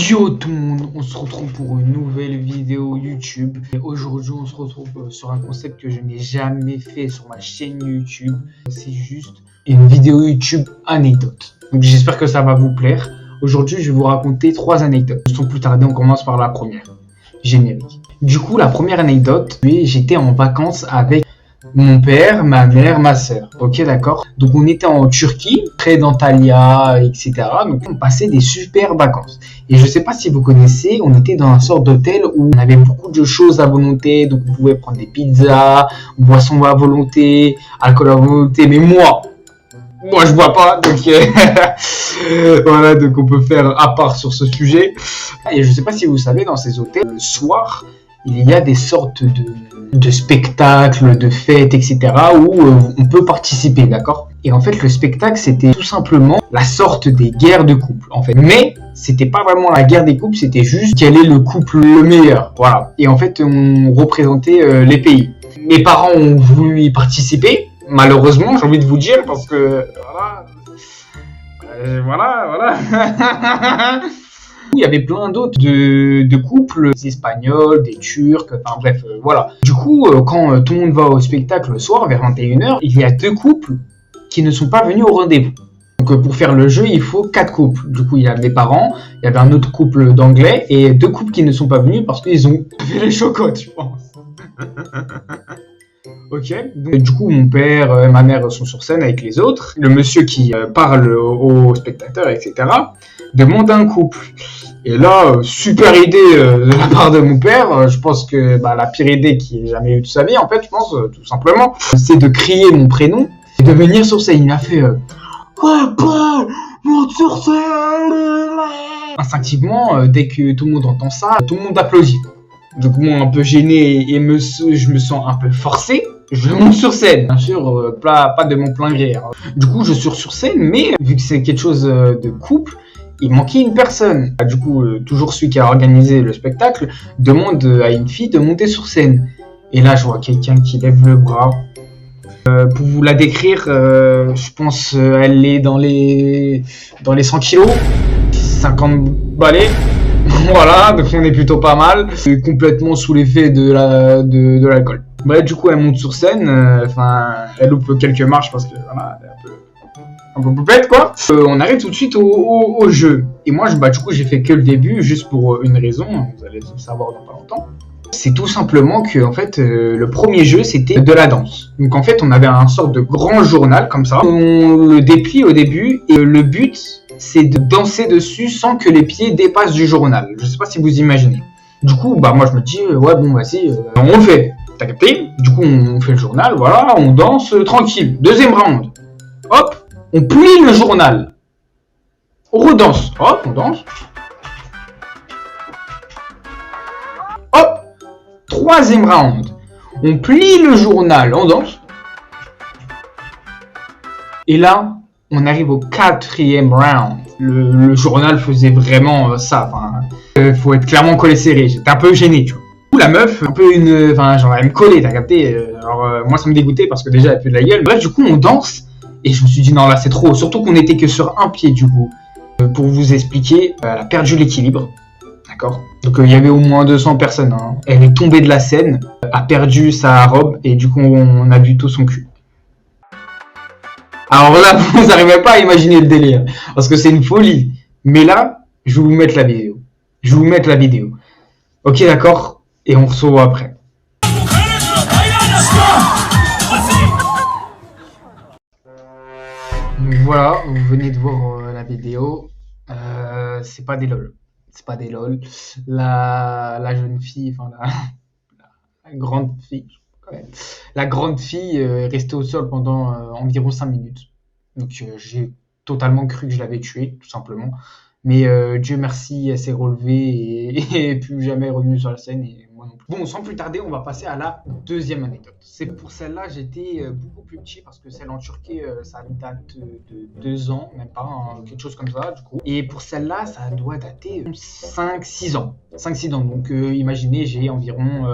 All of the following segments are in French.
Yo tout le monde, on se retrouve pour une nouvelle vidéo YouTube. Et aujourd'hui on se retrouve sur un concept que je n'ai jamais fait sur ma chaîne YouTube. C'est juste une vidéo YouTube anecdote. Donc j'espère que ça va vous plaire. Aujourd'hui je vais vous raconter 3 anecdotes. Sans plus tarder, on commence par la première. Générique. Du coup la première anecdote, j'étais en vacances avec mon père, ma mère, ma sœur. Ok, d'accord. Donc on était en Turquie, près d'Antalya, etc. Donc on passait des super vacances. Et je sais pas si vous connaissez, on était dans un sort d'hôtel où on avait beaucoup de choses à volonté. Donc on pouvait prendre des pizzas, boissons à volonté, alcool à volonté. Mais moi je bois pas, donc voilà, donc on peut faire à part sur ce sujet. Et je sais pas si vous savez, dans ces hôtels, le soir, il y a des sortes de spectacles, de fêtes, etc. où on peut participer, d'accord? Et en fait, le spectacle, c'était tout simplement la sorte des guerres de couple, en fait. Mais c'était pas vraiment la guerre des couples, c'était juste quel est le couple le meilleur, voilà. Et en fait, on représentait les pays. Mes parents ont voulu y participer, malheureusement, j'ai envie de vous dire, parce que voilà. Il y avait plein d'autres de couples, des Espagnols, des Turcs, enfin bref, voilà. Du coup, quand tout le monde va au spectacle le soir, vers 21h, il y a 2 couples qui ne sont pas venus au rendez-vous. Donc pour faire le jeu, il faut 4 couples. Du coup, il y a mes parents, il y avait un autre couple d'anglais, et 2 couples qui ne sont pas venus parce qu'ils ont fait les chocottes, je pense. Ok, donc, du coup mon père et ma mère sont sur scène avec les autres. Le monsieur qui parle aux spectateurs, etc., demande un couple. Et là, super idée de la part de mon père. Je pense que la pire idée qu'il ait jamais eue de sa vie, en fait, je pense, tout simplement, c'est de crier mon prénom et de venir sur scène. Il a fait ouais, Paul, monte sur scène. Instinctivement, dès que tout le monde entend ça, tout le monde applaudit. Donc moi, un peu gêné et je me sens un peu forcé. Je monte sur scène, bien sûr, pas de mon plein gré. Hein. Du coup, je suis sur scène, mais vu que c'est quelque chose de couple, il manquait une personne. Du coup, toujours celui qui a organisé le spectacle demande à une fille de monter sur scène. Et là, je vois quelqu'un qui lève le bras. Pour vous la décrire, je pense elle est dans les 100 kilos, 50 balais. Voilà, donc on est plutôt pas mal. Complètement sous l'effet de l'alcool. Du coup, elle monte sur scène. Elle loupe quelques marches parce que voilà, elle est un peu poupette, quoi. On arrive tout de suite au jeu. Et moi, du coup, j'ai fait que le début, juste pour une raison. Vous allez le savoir dans pas longtemps. C'est tout simplement que, en fait, le premier jeu, c'était de la danse. Donc, en fait, on avait un sorte de grand journal, comme ça. On le déplie au début. Et le but, c'est de danser dessus sans que les pieds dépassent du journal. Je sais pas si vous imaginez. Du coup, moi, je me dis, ouais, bon, vas-y, on le fait. T'as capté? Du coup, on fait le journal, voilà, on danse tranquille. Deuxième round. Hop, on plie le journal. On redanse. Hop, on danse. Hop, troisième round. On plie le journal, on danse. Et là, on arrive au 4e round. Le journal faisait vraiment ça. Faut être clairement collé serré. J'étais un peu gêné, tu vois. La meuf, un peu elle me collait, t'as capté. Moi ça me dégoûtait parce que déjà elle pue de la gueule. Bref, du coup on danse et je me suis dit non, là c'est trop. Surtout qu'on était que sur un pied, du coup. Pour vous expliquer, elle a perdu l'équilibre, d'accord. Donc il y avait au moins 200 personnes. Hein. Elle est tombée de la scène, a perdu sa robe et du coup on a vu tout son cul. Alors là, vous n'arrivez pas à imaginer le délire parce que c'est une folie. Mais là, je vais vous mettre la vidéo. Ok, d'accord. Et on se revoit après. Donc voilà, vous venez de voir la vidéo. C'est pas des lol. C'est pas des lol. La jeune fille, la grande fille, quand même. La grande fille est restée au sol pendant environ 5 minutes. Donc j'ai totalement cru que je l'avais tuée, tout simplement. Mais Dieu merci, elle s'est relevée et plus jamais revenue sur la scène. Et moi non plus. Bon, sans plus tarder, on va passer à la deuxième anecdote. C'est pour celle-là, j'étais beaucoup plus petit parce que celle en Turquie, ça date de 2 ans, même pas, hein, quelque chose comme ça, du coup. Et pour celle-là, ça doit dater 5-6 ans. 5-6 ans, donc imaginez, j'ai environ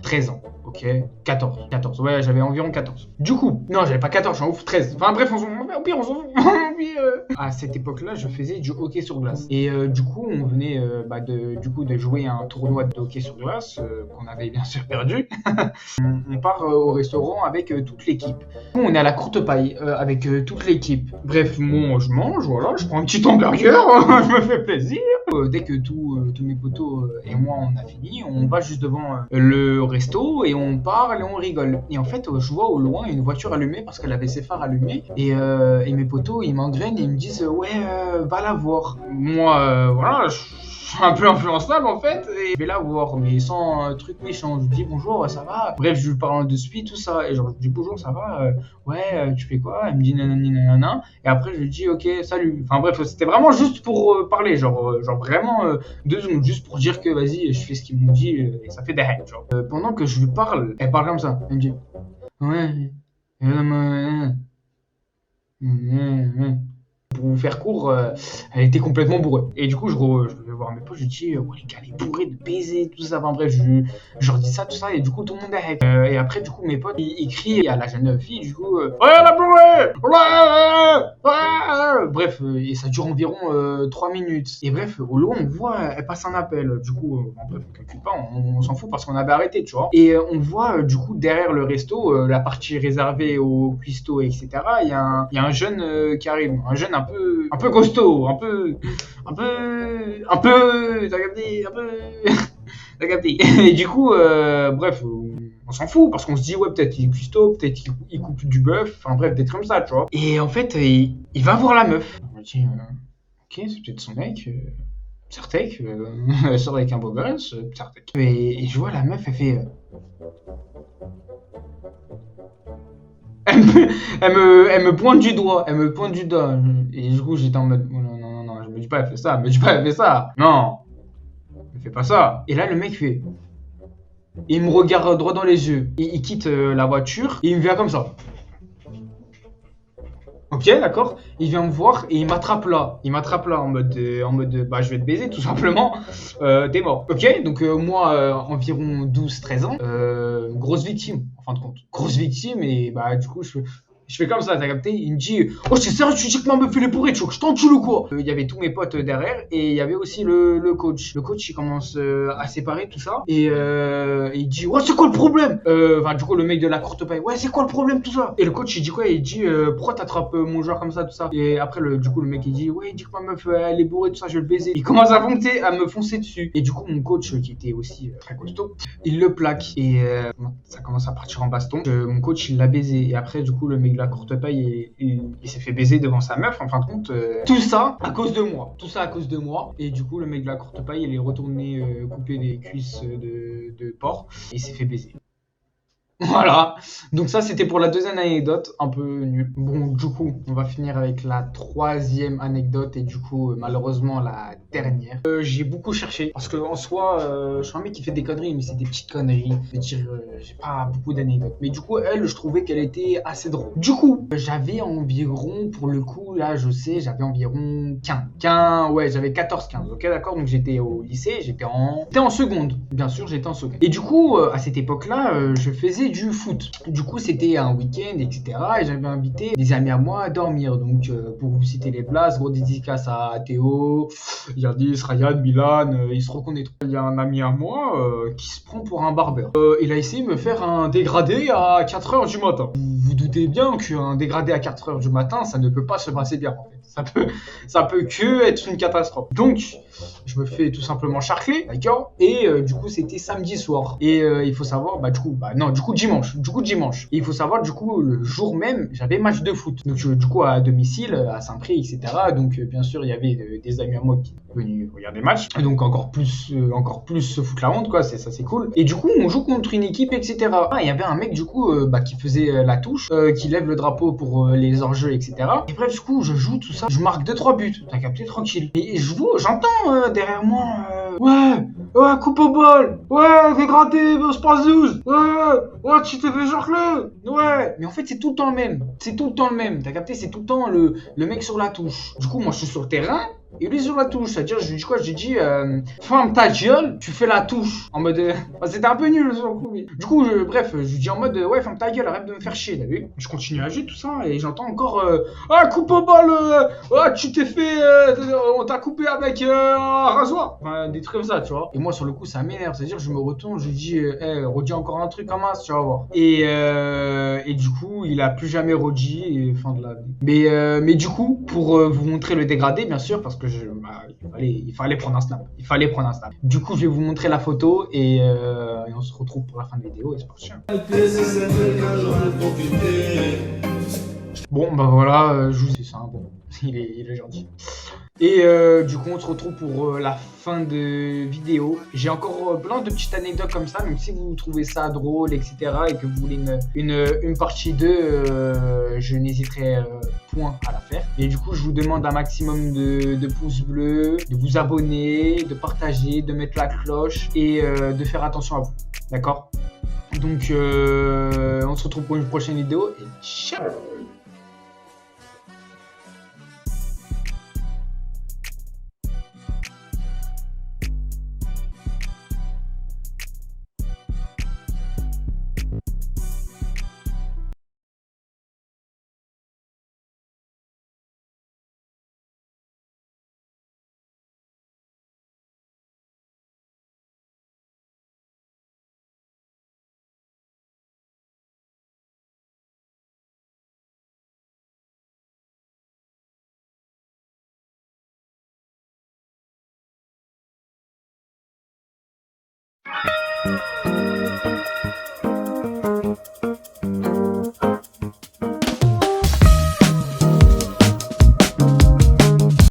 13 ans, ok, 14, ouais, j'avais environ 14. Du coup, non, j'avais pas 14, j'en ouf, 13. Enfin bref, au pire, on s'en fout. À cette époque-là, je faisais du hockey sur glace. Et du coup, on venait de jouer à un tournoi de hockey sur glace, qu'on avait bien sûr perdu. On part au restaurant avec toute l'équipe. On est à la courte paille avec toute l'équipe. Bref, moi, je mange, voilà, je prends un petit hamburger, je me fais plaisir. Dès que tous mes potos et moi on a fini, on va juste devant le resto et on parle et on rigole. Et en fait, je vois au loin une voiture allumée parce qu'elle avait ses phares allumés. Et mes potos ils m'engrainent et ils me disent ouais, va la voir. Moi, voilà, je suis un peu influençable en fait, et je vais la voir, mais sans truc méchant. Je lui dis bonjour, ça va. Bref, je lui parle de suite, tout ça, et genre je lui dis bonjour, ça va, ouais, tu fais quoi? Elle me dit nanani nanana, et après je lui dis ok, salut. Enfin bref, c'était vraiment juste pour parler, genre vraiment 2 secondes, juste pour dire que vas-y, je fais ce qu'ils m'ont dit, et ça fait des hacks, genre. Pendant que je lui parle, elle parle comme ça, elle me dit ouais, pour vous faire court, elle était complètement bourrée. Et du coup, je vais voir mes potes, je dis, ouais, les gars, elle est bourrée de baiser, tout ça. Enfin bref, je leur dis ça, tout ça, et du coup, tout le monde arrête. Et après, du coup, mes potes, ils crient à la jeune fille, du coup, ouais, la bourrée! Ouais! Bref, et ça dure environ 3 minutes. Et bref, au loin, on voit, elle passe un appel. Du coup, bref, on calcule pas, on s'en fout parce qu'on avait arrêté, tu vois. Et on voit, du coup, derrière le resto, la partie réservée aux cuistots, etc., il y a un jeune qui arrive, un jeune un peu costaud, t'as capté, t'as capté. Et du coup, bref, on s'en fout parce qu'on se dit ouais, peut-être il est cuistot, peut-être il coupe du bœuf, enfin bref, des trucs comme ça, tu vois. Et en fait, il va voir la meuf. On me dit ok, c'est peut-être son mec. Certec, elle sort avec un beau gosse, Certec. Et je vois la meuf, elle fait. Elle me pointe du doigt, Et du coup, j'étais en mode, oh, non, je me dis pas, elle fait ça, non, elle fait pas ça. Et là, le mec fait, il me regarde droit dans les yeux, il quitte la voiture, et il me vient comme ça. Ok, d'accord. Il vient me voir et il m'attrape là. En mode, bah, je vais te baiser tout simplement. T'es mort. Ok, donc moi, environ 12-13 ans, grosse victime, en fin de compte. Grosse victime, et bah, du coup, je fais comme ça, t'as capté? Il me dit, oh, c'est sérieux, tu dis que ma meuf fait les bourrées, tu veux que je t'encule ou quoi? Il y avait tous mes potes derrière, et il y avait aussi le coach. Le coach, il commence à séparer tout ça, et il dit, ouais, c'est quoi le problème? Enfin, du coup, le mec de la courte paille, ouais, c'est quoi le problème, tout ça? Et le coach, il dit quoi? Il dit, pourquoi t'attrapes mon joueur comme ça, tout ça? Et après, du coup, le mec, il dit, ouais, il dit que ma meuf, elle est bourrée, tout ça, je vais le baiser. Il commence à me foncer dessus. Et du coup, mon coach, qui était aussi très costaud, il le plaque, et ça commence à partir en baston. Mon coach, il l'a baisé, et après, du coup, le mec de la courte paille, il s'est fait baiser devant sa meuf, en fin de compte. Tout ça à cause de moi. Et du coup, le mec de la courte paille, il est retourné couper des cuisses de porc, et il s'est fait baiser. Voilà, donc ça c'était pour la deuxième anecdote, un peu nulle. Bon, du coup, on va finir avec la troisième anecdote et du coup, malheureusement, la dernière. J'ai beaucoup cherché parce que en soi, je suis un mec qui fait des conneries, mais c'est des petites conneries. Je veux dire, j'ai pas beaucoup d'anecdotes. Mais du coup, elle, je trouvais qu'elle était assez drôle. Du coup, j'avais environ, pour le coup, là, je sais, j'avais environ 15. Ouais, j'avais 14-15, ok, d'accord? Donc j'étais au lycée, j'étais en seconde. Bien sûr, j'étais en seconde. Et du coup, à cette époque-là, je faisais du foot. Du coup, c'était un week-end, etc. Et j'avais invité des amis à moi à dormir. Donc, pour vous citer les places, gros dédicace à Théo, Yardis, Ryan, Milan, ils se reconnaîtront. Il y a un ami à moi qui se prend pour un barbeur. Il a essayé de me faire un dégradé à 4h du matin. Vous doutez bien qu'un dégradé à 4h du matin, ça ne peut pas se passer bien, en fait. Ça peut que être une catastrophe. Donc, je me fais tout simplement charcler, d'accord? Et du coup, c'était samedi soir. Et il faut savoir, dimanche. Et il faut savoir, du coup, le jour même, j'avais match de foot. Donc, du coup, à domicile, à Saint-Prix, etc. Donc, bien sûr, il y avait des amis à moi qui étaient venus regarder le match. Et donc, encore plus se foutre la honte, quoi. Ça, c'est cool. Et du coup, on joue contre une équipe, etc. Ah, il y avait un mec, du coup, qui faisait la touche, qui lève le drapeau pour les hors-jeux, etc. Et bref, du coup, je joue tout ça. Je marque 2-3 buts. T'as capté, tranquille. Et j'entends derrière moi, ouais, Ouais, coupe au bol. Ouais, dégradé, space 12. Ouais, tu t'es fait genre. Ouais. Mais en fait, c'est tout le temps le même. C'est tout le temps le même. T'as capté, c'est tout le temps le mec sur la touche. Du coup, moi, je suis sur le terrain. Et lui sur la touche, c'est-à-dire, je lui dis quoi? Je lui dis, ferme ta gueule, tu fais la touche. En mode, bah, c'était un peu nul sur le coup. Du coup, bref, je lui dis en mode, ouais, ferme ta gueule, arrête de me faire chier, t'as vu? Je continue à jouer tout ça et j'entends encore, ah, coupe au bol, ah, tu t'es fait, on t'a coupé avec un rasoir. Enfin, des trucs comme ça, tu vois. Et moi, sur le coup, ça m'énerve, c'est-à-dire, je me retourne, je lui dis, hey, redis encore un truc en masse, tu vas voir. Et du coup, il a plus jamais redit, et fin de la. Mais du coup, pour vous montrer le dégradé, bien sûr, parce que bah, il fallait prendre un snap. Il fallait prendre un snap. Du coup, je vais vous montrer la photo et on se retrouve pour la fin de la vidéo et c'est parti. Bon, bah voilà, je vous dis ça, bon, il est gentil. Et du coup, on se retrouve pour la fin de vidéo. J'ai encore plein de petites anecdotes comme ça, donc si vous trouvez ça drôle, etc., et que vous voulez une partie 2, je n'hésiterai point à la faire. Et du coup, je vous demande un maximum de pouces bleus, de vous abonner, de partager, de mettre la cloche et de faire attention à vous. D'accord? Donc, on se retrouve pour une prochaine vidéo et ciao!